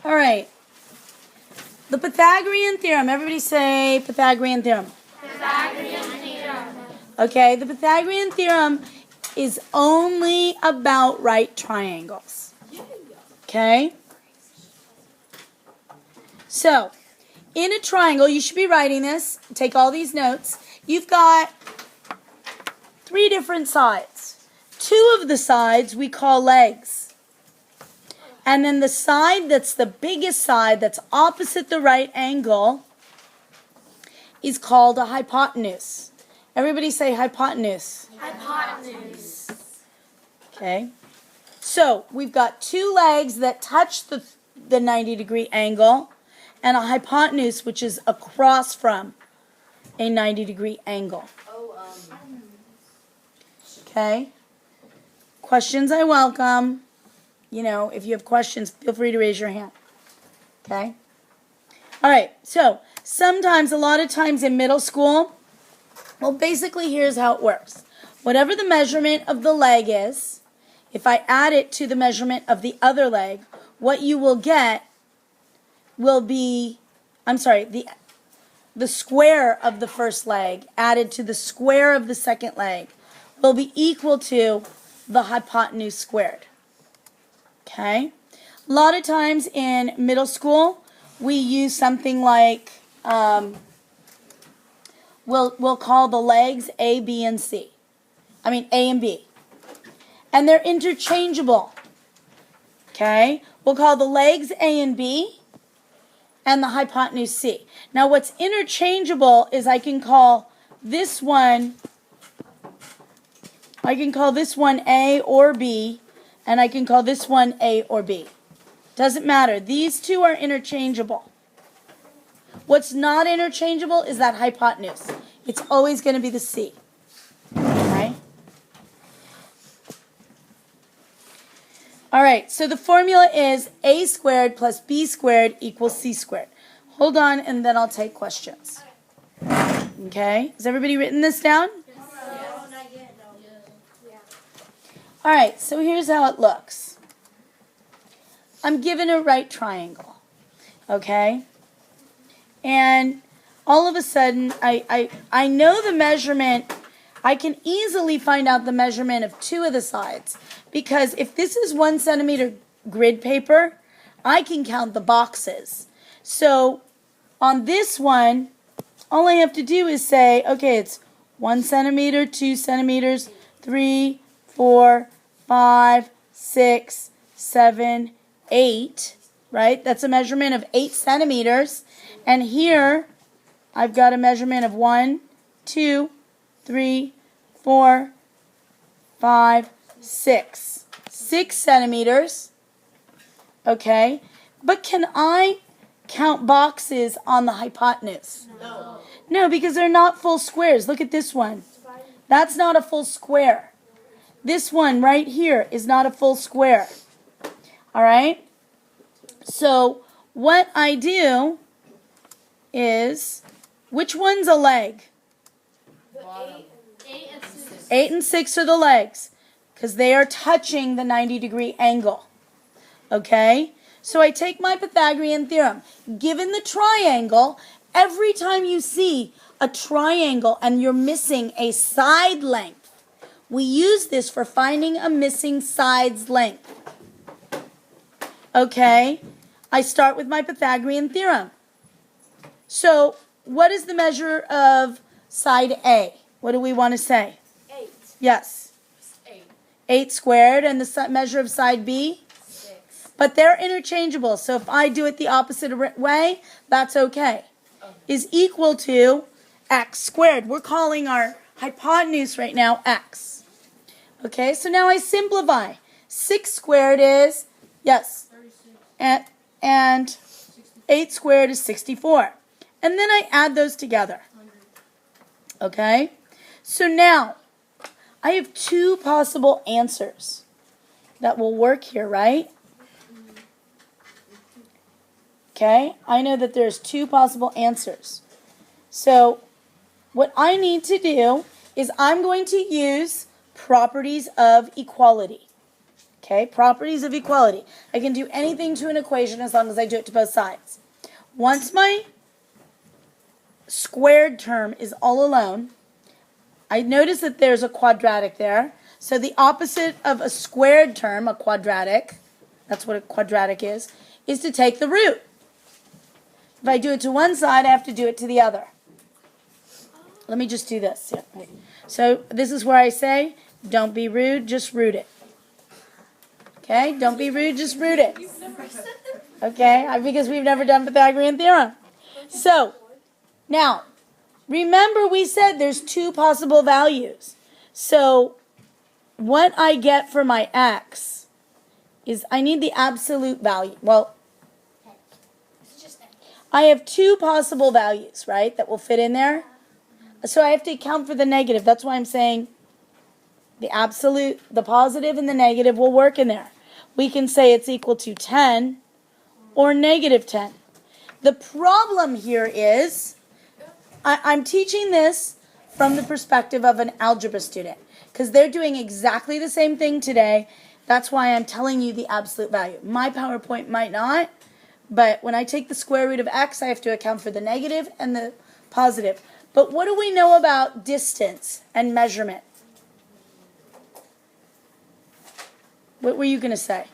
All right. The Pythagorean Theorem. Everybody say Pythagorean Theorem. Pythagorean Theorem. Okay, the Pythagorean Theorem is only about right triangles. Okay? So, in a triangle, you should be writing this. Take all these notes. You've got 3 different sides. 2 of the sides we call legs. And then the side that's the biggest side that's opposite the right angle is called a hypotenuse. Everybody say hypotenuse. Hypotenuse. Okay. So we've got 2 legs that touch the 90-degree angle and a hypotenuse which is across from a 90-degree angle. Okay. Questions I welcome. You know, if you have questions, feel free to raise your hand. Okay? All right, so sometimes, a lot of times in middle school, well, basically here's how it works. Whatever the measurement of the leg is, if I add it to the measurement of the other leg, what you will get will be, the square of the first leg added to the square of the second leg will be equal to the hypotenuse squared. Okay? A lot of times in middle school, we use something like, we'll call the legs A, B, and C. A and B. And they're interchangeable. Okay? We'll call the legs A and B and the hypotenuse C. Now what's interchangeable is I can call this one A or B, and I can call this one A or B. Doesn't matter. These 2 are interchangeable. What's not interchangeable is that hypotenuse. It's always going to be the C. Okay? All right, so the formula is A squared plus B squared equals C squared. Hold on, and then I'll take questions. Okay? Has everybody written this down? All right, so here's how it looks. I'm given a right triangle, okay? And all of a sudden, I know the measurement. I can easily find out the measurement of 2 of the sides. Because if this is 1 centimeter grid paper, I can count the boxes. So on this one, all I have to do is say, okay, it's 1 centimeter, 2 centimeters, 3, 4, 5, 6, 7, 8, right? That's a measurement of 8 centimeters. And here, I've got a measurement of 1, 2, 3, 4, 5, 6. 6 centimeters. Okay? But can I count boxes on the hypotenuse? No. No, because they're not full squares. Look at this one. That's not a full square. This one right here is not a full square. All right? So what I do is, which one's a leg? 8 and 6. 8 and 6 are the legs because they are touching the 90-degree angle. Okay? So I take my Pythagorean theorem. Given the triangle, every time you see a triangle and you're missing a side length, we use this for finding a missing side's length. Okay? I start with my Pythagorean theorem. So, what is the measure of side A? What do we want to say? 8. Yes. 8. 8 squared, and the measure of side B? 6. But they're interchangeable, so if I do it the opposite way, that's okay. Is equal to x squared. We're calling our hypotenuse right now x. Okay, so now I simplify. 6 squared is, yes, 36. and 8 squared is 64. And then I add those together. 100. Okay, so now I have 2 possible answers that will work here, right? Okay, I know that there's 2 possible answers. So what I need to do is I'm going to use properties of equality. Okay, properties of equality. I can do anything to an equation as long as I do it to both sides. Once my squared term is all alone, I notice that there's a quadratic there. So the opposite of a squared term, a quadratic, that's what a quadratic is to take the root. If I do it to one side, I have to do it to the other. Let me just do this. Yeah, right. So this is where I say, don't be rude, just root it. Okay, don't be rude, just root it. Okay, because we've never done Pythagorean Theorem. So, now, remember we said there's two possible values. So, what I get for my x is I need the absolute value. Well, I have two possible values, right, that will fit in there. So I have to account for the negative. That's why I'm saying the absolute, the positive, and the negative will work in there. We can say it's equal to 10 or negative 10. The problem here is I'm teaching this from the perspective of an algebra student because they're doing exactly the same thing today. That's why I'm telling you the absolute value. My PowerPoint might not, but when I take the square root of x, I have to account for the negative and the positive. But what do we know about distance and measurement? What were you going to say?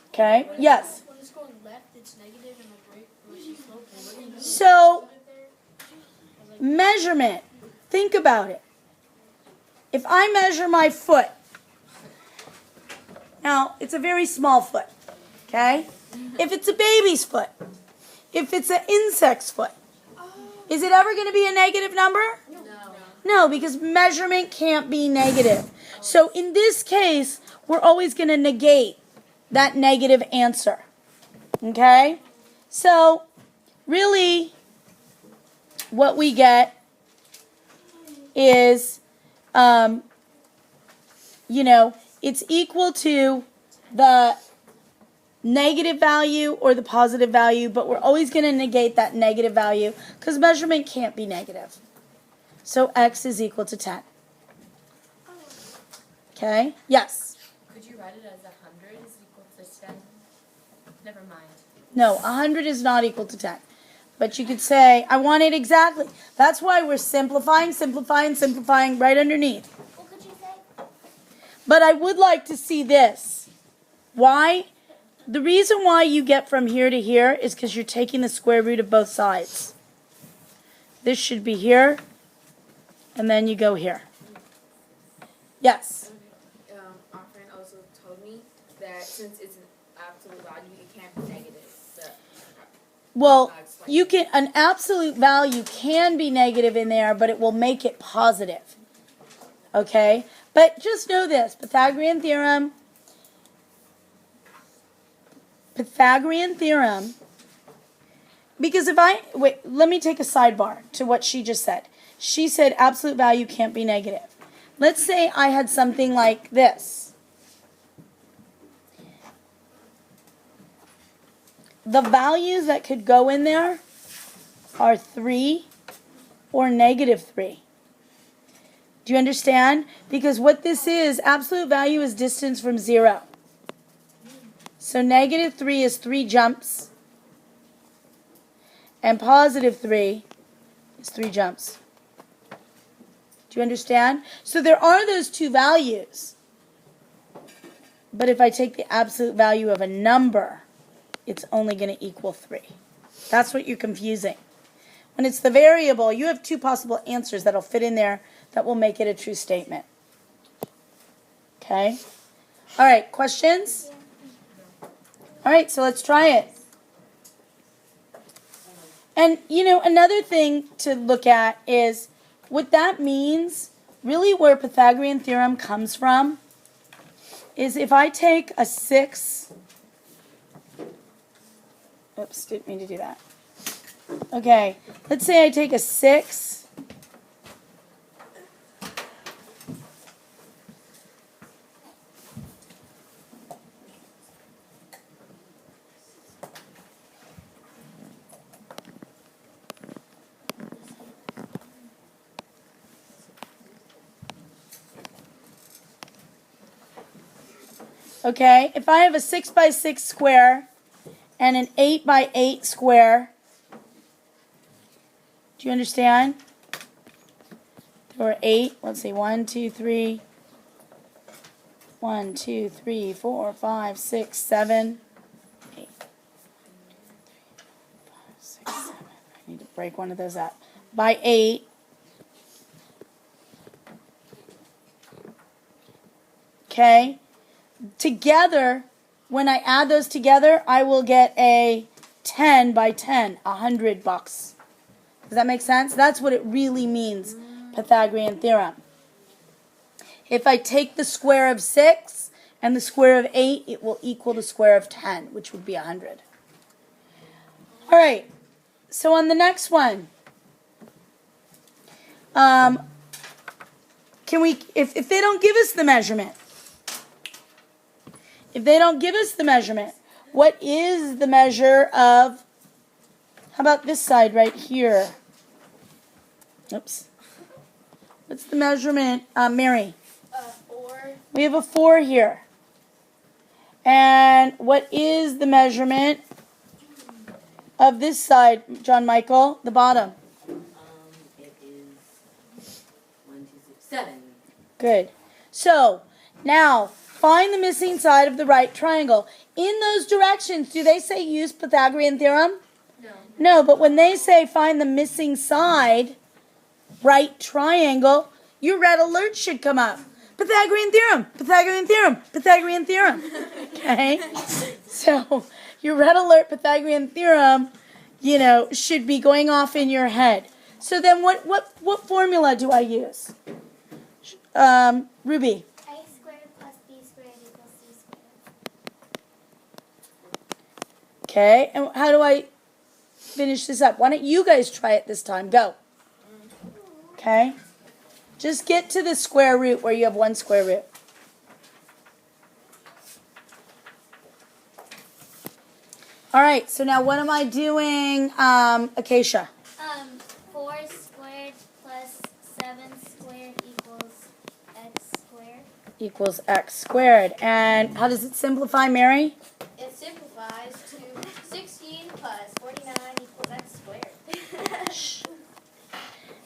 Okay, yes. When it's going left, it's negative, and when it's sloping. So, measurement. Think about it. If I measure my foot, now it's a very small foot, okay? If it's a baby's foot, if it's an insect's foot, is it ever going to be a negative number? No, because measurement can't be negative. So in this case, we're always going to negate that negative answer. Okay? So, really, what we get is, it's equal to the negative value or the positive value, but we're always going to negate that negative value because measurement can't be negative. So x is equal to 10. Okay? Yes? Could you write it as 100 is equal to 10? Never mind. No, 100 is not equal to 10. But you could say, I want it exactly. That's why we're simplifying right underneath. What could you say? But I would like to see this. Why? The reason why you get from here to here is because you're taking the square root of both sides. This should be here, and then you go here. Yes? Our friend also told me that since it's an absolute value, it can't be negative. Well, an absolute value can be negative in there, but it will make it positive. Okay? But just know this, Pythagorean Theorem, because let me take a sidebar to what she just said. She said absolute value can't be negative. Let's say I had something like this. The values that could go in there are 3 or negative 3. Do you understand? Because what this is, absolute value is distance from 0. So negative 3 is 3 jumps. And positive 3 is 3 jumps. Do you understand? So there are those two values. But if I take the absolute value of a number, it's only going to equal 3. That's what you're confusing. When it's the variable, you have two possible answers that'll fit in there that will make it a true statement. Okay? All right, questions? All right, so let's try it. And, another thing to look at is what that means, really where Pythagorean Theorem comes from, is if I take a 6, oops, didn't mean to do that. Okay, let's say I take a 6, Okay, if I have a 6 by 6 square and an 8 by 8 square, do you understand? There were 8, let's see, 1, 2, 3, 1, 2, 3, 4, 5, 6, 7, 8, 6, 7. I need to break one of those up. By 8. Okay. Together, when I add those together, I will get a 10 by 10, $100. Does that make sense? That's what it really means, Pythagorean theorem. If I take the square of 6 and the square of 8, it will equal the square of 10, which would be 100. All right. So on the next one, can we, if they don't give us the measurement, what is the measure of, how about this side right here? Oops. What's the measurement, Mary? 4. We have a 4 here. And what is the measurement of this side, John Michael, the bottom? It is 1, 2, 6, 7. Good. So, now, find the missing side of the right triangle. In those directions, do they say use Pythagorean theorem? No. No, but when they say find the missing side, right triangle, your red alert should come up. Pythagorean theorem, Pythagorean theorem, Pythagorean theorem. Okay? So, your red alert Pythagorean theorem, should be going off in your head. So then what formula do I use? Ruby. A squared plus B squared equals C squared. Okay, and how do I finish this up? Why don't you guys try it this time? Go. Okay. Just get to the square root where you have one square root. All right, so now what am I doing, Acacia? 4 squared plus 7 squared equals x squared. Equals x squared. And how does it simplify, Mary? It simplifies to 16 plus 49 equals x squared.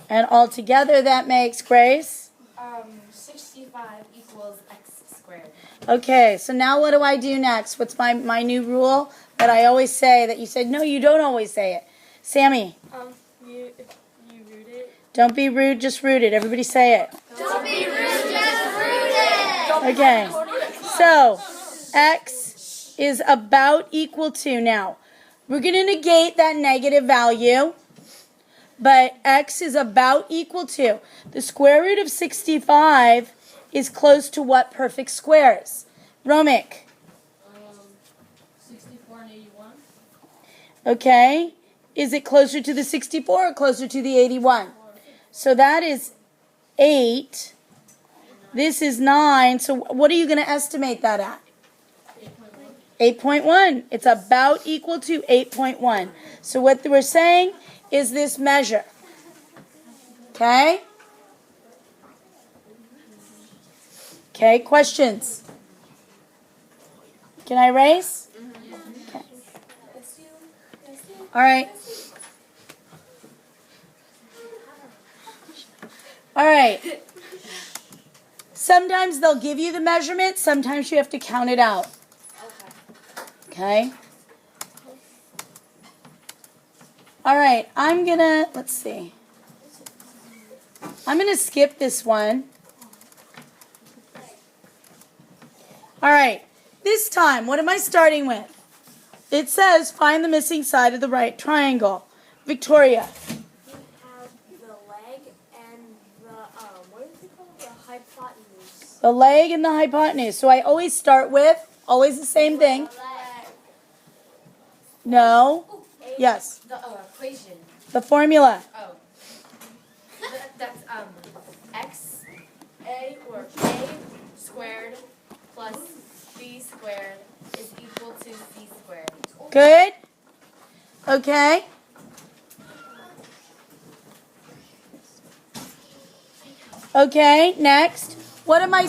And all together that makes, Grace? 65 equals x squared. Okay, so now what do I do next? What's my new rule that I always say that you said, no, you don't always say it? Sammy. You root it. Don't be rude, just root it. Everybody say it. Don't be rude, just root it. Okay, so x is about equal to, now, we're going to negate that negative value, but x is about equal to, the square root of 65 is close to what perfect squares? Romic. 64 and 81. Okay, is it closer to the 64 or closer to the 81? So that is 8. This is 9. So what are you going to estimate that at? 8.1. It's about equal to 8.1. So what we're saying is this measure. Okay? Okay, questions? Can I erase? Okay. All right. All right. Sometimes they'll give you the measurement. Sometimes you have to count it out. Okay? All right. I'm going to, let's see. I'm going to skip this one. All right. This time, what am I starting with? It says find the missing side of the right triangle. Victoria. You have the leg and the, what is it called? The hypotenuse. The leg and the hypotenuse. So I always start with, always the same thing. No. Yes. The equation. The formula. Oh. That's x a squared plus b squared is equal to c squared. Good. Okay. Okay, next. What am I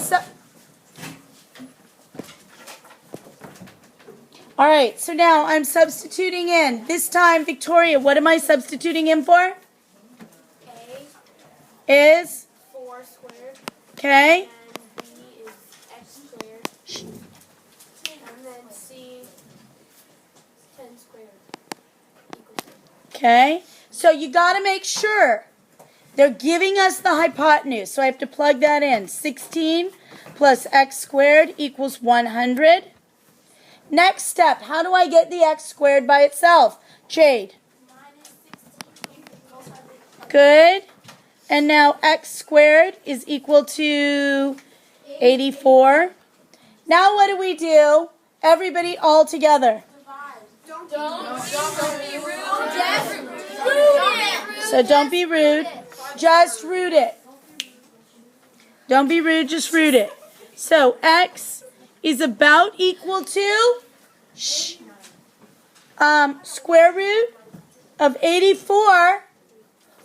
All right, so now I'm substituting in. This time, Victoria, what am I substituting in for? A Is, 4 squared okay, and B is x squared. And then C 10 squared equals 8. okay. So you got to make sure they're giving us the hypotenuse. So I have to plug that in. 16 plus x squared equals 100. Next step, how do I get the x squared by itself? Jade. Minus 16 equals 100. Good. And now x squared is equal to 84. Now what do we do? Everybody all together. So don't be rude. Just root it. Don't be rude, just root it. So x is about equal to square root of 84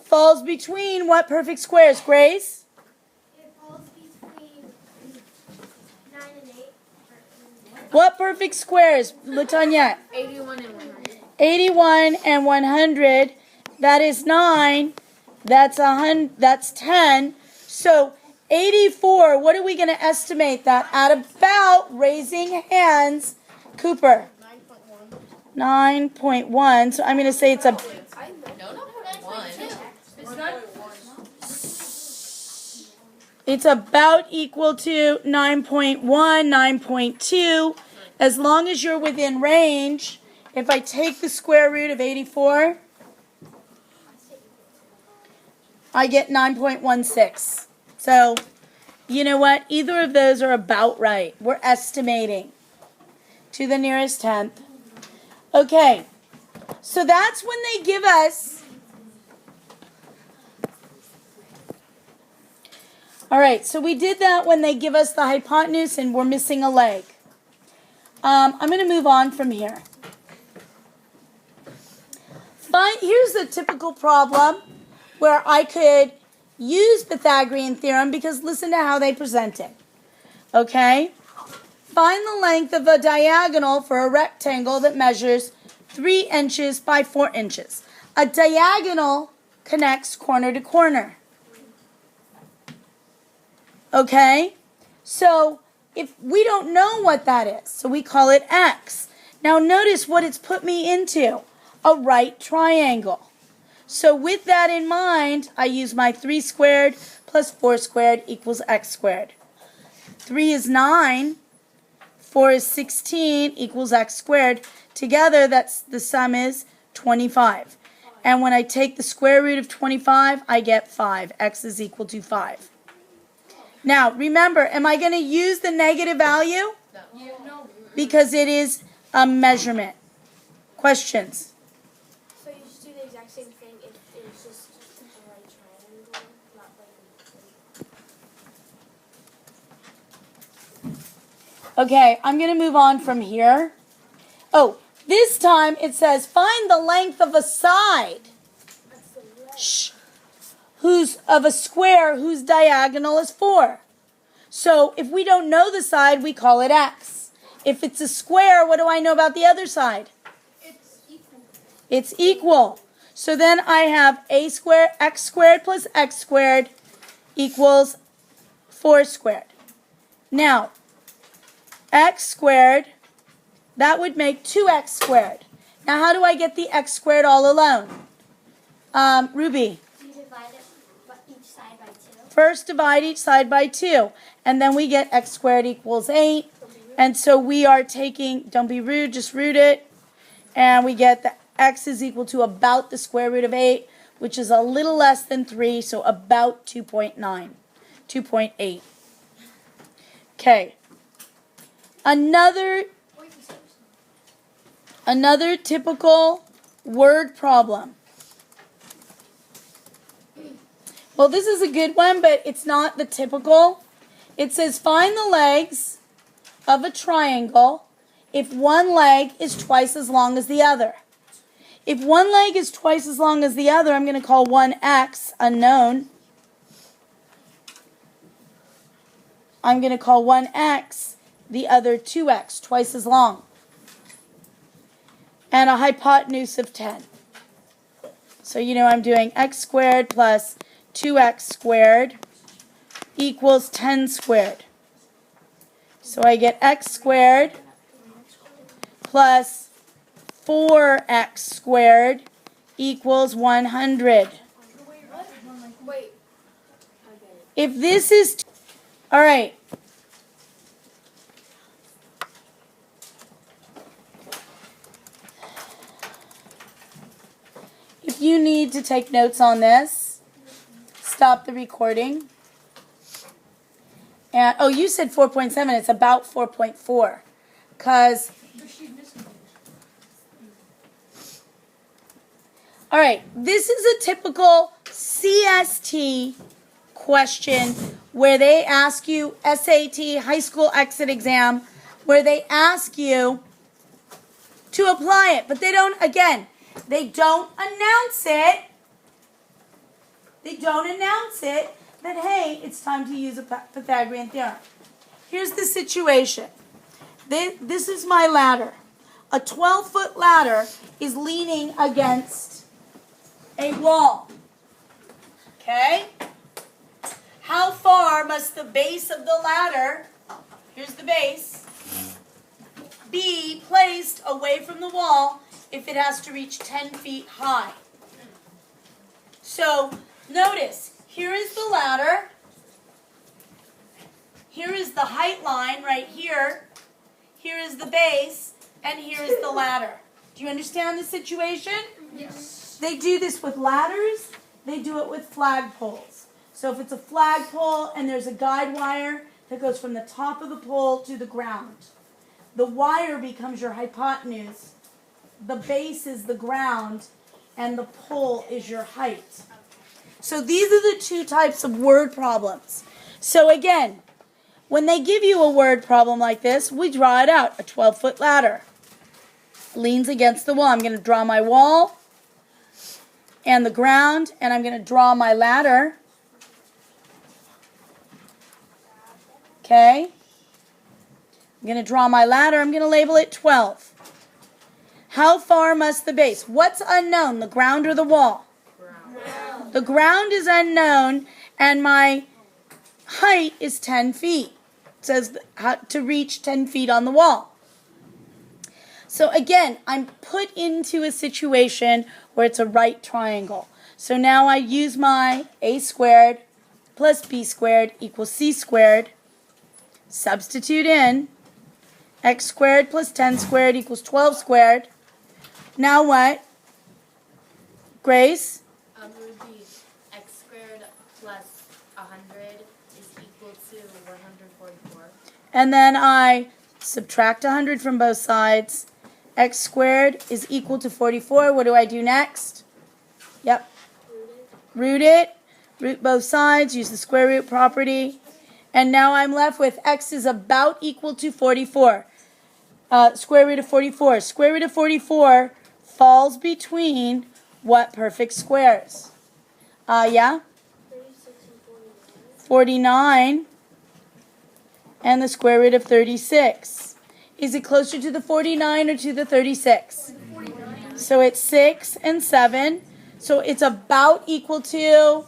falls between what perfect squares, Grace? It falls between 9 and 8. What perfect squares, Latanya? 81 and 100. 81 and 100. That is 9. That's 100. That's 10. So 84. What are we going to estimate that at? About, raising hands, Cooper. 9.1. So I'm going to say it's a. No, not 1. It's about equal to 9.1, 9.2. As long as you're within range, if I take the square root of 84, I get 9.16. So, you know what? Either of those are about right. We're estimating to the nearest tenth. Okay, so that's when they give us. All right, so we did that when they give us the hypotenuse and we're missing a leg. I'm going to move on from here. Here's a typical problem where I could use Pythagorean Theorem because listen to how they present it. Okay? Find the length of a diagonal for a rectangle that measures 3 inches by 4 inches. A diagonal connects corner to corner. Okay? So, if we don't know what that is, so we call it x. Now notice what it's put me into. A right triangle. So with that in mind, I use my 3 squared plus 4 squared equals x squared. 3 is 9. 4 is 16 equals x squared. Together, the sum is 25. And when I take the square root of 25, I get 5. X is equal to 5. Now, remember, am I going to use the negative value? No. Because it is a measurement. Questions? So you just do the exact same thing if it's just a right triangle, not like. Okay, I'm going to move on from here. Oh, this time it says find the length of a side. That's the left. Shh. Who's of a square whose diagonal is 4. So if we don't know the side, we call it x. If it's a square, what do I know about the other side? It's equal. It's equal. So then I have x squared plus x squared equals 4 squared. Now, x squared, that would make 2x squared. Now how do I get the x squared all alone? Ruby. You divide it each side by 2. First divide each side by 2. And then we get x squared equals 8. And so we are taking, don't be rude, just root it. And we get that x is equal to about the square root of 8, which is a little less than 3, so about 2.9, 2.8. Okay. Another typical word problem. Well, this is a good one, but it's not the typical. It says find the legs of a triangle if one leg is twice as long as the other. If one leg is twice as long as the other, I'm going to call one x, unknown. I'm going to call one x, the other 2x, twice as long. and a hypotenuse of 10. So you know I'm doing x squared plus 2x squared equals 10 squared. So I get x squared plus 4x squared equals 100. Wait. If this is, all right. If you need to take notes on this, stop the recording. And oh, you said 4.7. It's about 4.4, because. All right, this is a typical CST question where they ask you, SAT, high school exit exam, where they ask you to apply it. But they don't, again, they don't announce it. They don't announce it that, hey, it's time to use a Pythagorean theorem. Here's the situation. This is my ladder. A 12-foot ladder is leaning against a wall. Okay? How far must the base of the ladder, here's the base, be placed away from the wall if it has to reach 10 feet high? So, notice, here is the ladder. Here is the height line right here. Here is the base, and here is the ladder. Do you understand the situation? Yes. They do this with ladders. They do it with flagpoles. So if it's a flagpole and there's a guide wire that goes from the top of the pole to the ground, the wire becomes your hypotenuse, the base is the ground, and the pole is your height. So these are the two types of word problems. So again, when they give you a word problem like this, we draw it out. A 12-foot ladder leans against the wall. I'm going to draw my wall and the ground, and I'm going to draw my ladder. Okay? I'm going to draw my ladder. I'm going to label it 12. How far must the base? What's unknown, the ground or the wall? Ground. The ground is unknown, and my height is 10 feet. It says how to reach 10 feet on the wall. So again, I'm put into a situation where it's a right triangle. So now I use my a squared plus b squared equals c squared. Substitute in x squared plus 10 squared equals 12 squared. Now what? Grace? It would be x squared plus 100 is equal to 144. And then I subtract 100 from both sides. X squared is equal to 44. What do I do next? Yep. Root it. Root both sides. Use the square root property. And now I'm left with x is about equal to 44. Square root of 44. Square root of 44 falls between what perfect squares? Yeah? 36 and 49 and the square root of 36. Is it closer to the 49 or to the 36? 49. So it's 6 and 7. So it's about equal to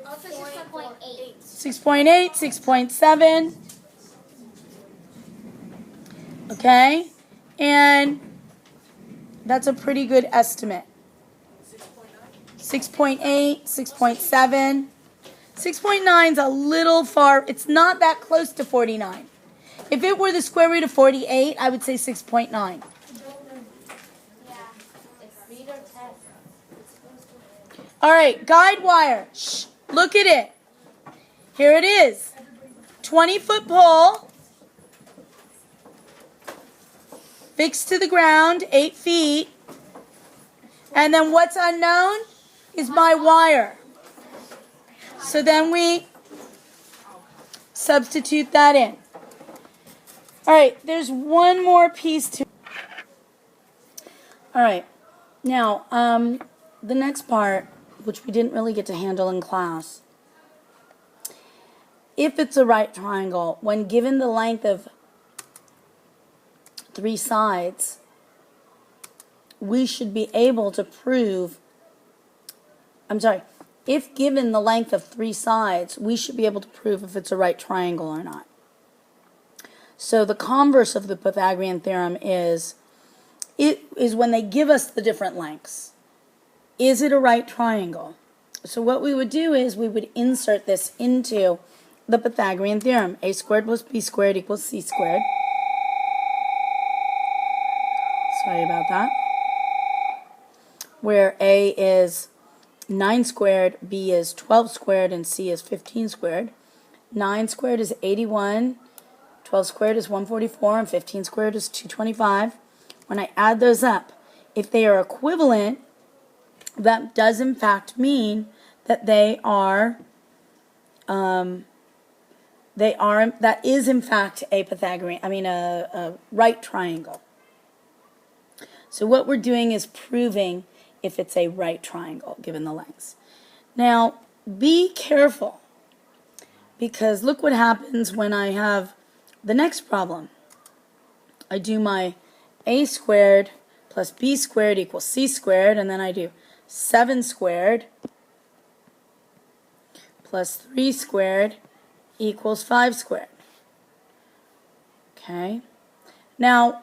6.8. 6.8, 6.7. Okay? And that's a pretty good estimate. 6.8, 6.7. 6.9 is a little far. It's not that close to 49. If it were the square root of 48, I would say 6.9. Yeah. Read or test. All right, guide wire. Shh, look at it. Here it is. 20-foot pole. Fixed to the ground, 8 feet. And then what's unknown is my wire. So then we substitute that in. All right, there's one more piece to. All right, now the next part, which we didn't really get to handle in class. If it's a right triangle, when given the length of 3 sides, we should be able to prove, if given the length of 3 sides, we should be able to prove if it's a right triangle or not. So the converse of the Pythagorean theorem is when they give us the different lengths. Is it a right triangle? So what we would do is we would insert this into the Pythagorean theorem. A squared plus b squared equals c squared. Sorry about that. Where a is 9 squared, b is 12 squared, and c is 15 squared. 9 squared is 81, 12 squared is 144, and 15 squared is 225. When I add those up, if they are equivalent, that does in fact mean that that is in fact a right triangle. So what we're doing is proving if it's a right triangle given the lengths. Now, be careful, because look what happens when I have the next problem. I do my a squared plus b squared equals c squared, and then I do 7 squared plus 3 squared equals 5 squared. Okay? Now,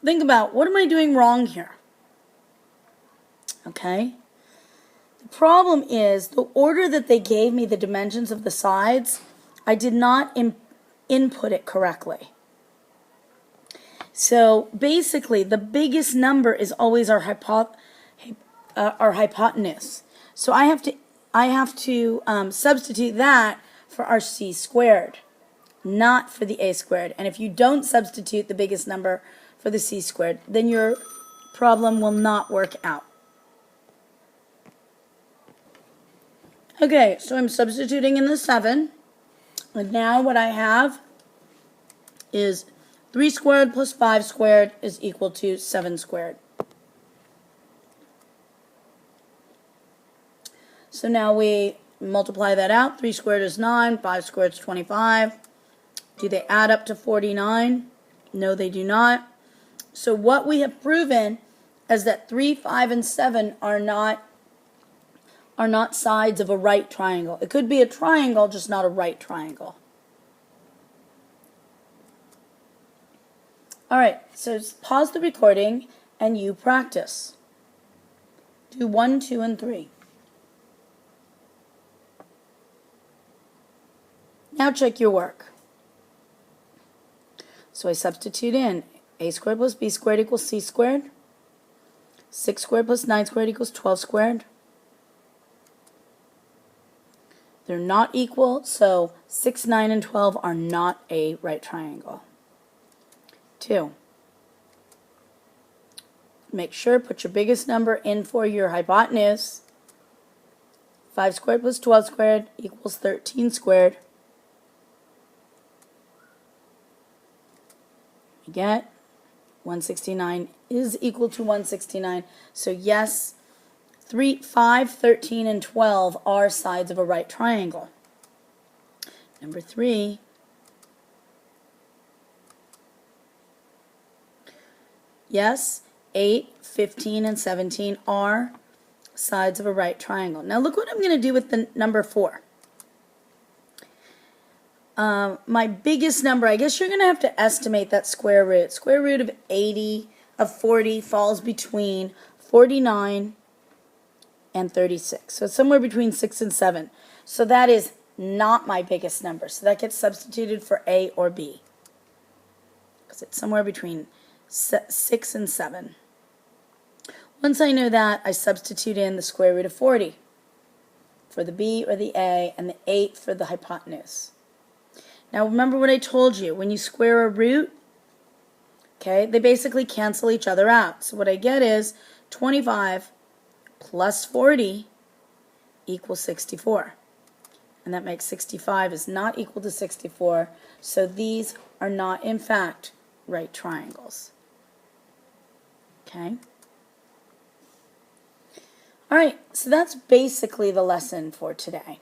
think about, what am I doing wrong here? Okay? The problem is the order that they gave me the dimensions of the sides, I did not input it correctly. So basically, the biggest number is always our hypotenuse. So I have to substitute that for our c squared, not for the a squared. And if you don't substitute the biggest number for the c squared, then your problem will not work out. Okay, so I'm substituting in the 7. And now what I have is 3 squared plus 5 squared is equal to 7 squared. So now we multiply that out. 3 squared is 9, 5 squared is 25. Do they add up to 49? No, they do not. So what we have proven is that 3, 5, and 7 are not sides of a right triangle. It could be a triangle, just not a right triangle. Alright, so pause the recording and you practice. Do 1, 2, and 3. Now check your work. So I substitute in a squared plus b squared equals c squared. 6 squared plus 9 squared equals 12 squared. They're not equal, so 6, 9, and 12 are not a right triangle. 2. Make sure, put your biggest number in for your hypotenuse. 5 squared plus 12 squared equals 13 squared. You get 169 is equal to 169. So yes, 3, 5, 13, and 12 are sides of a right triangle. Number 3. Yes, 8, 15, and 17 are sides of a right triangle. Now look what I'm going to do with the number 4. My biggest number, I guess you're going to have to estimate that square root. Square root of 40 falls between 49 and 36. So it's somewhere between 6 and 7. So that is not my biggest number. So that gets substituted for A or B, because it's somewhere between 6 and 7. Once I know that, I substitute in the square root of 40 for the B or the A, and the 8 for the hypotenuse. Now remember what I told you. When you square a root, okay, they basically cancel each other out. So what I get is 25 plus 40 equals 64. And that makes 65 is not equal to 64. So these are not, in fact, right triangles. Okay? All right, so that's basically the lesson for today.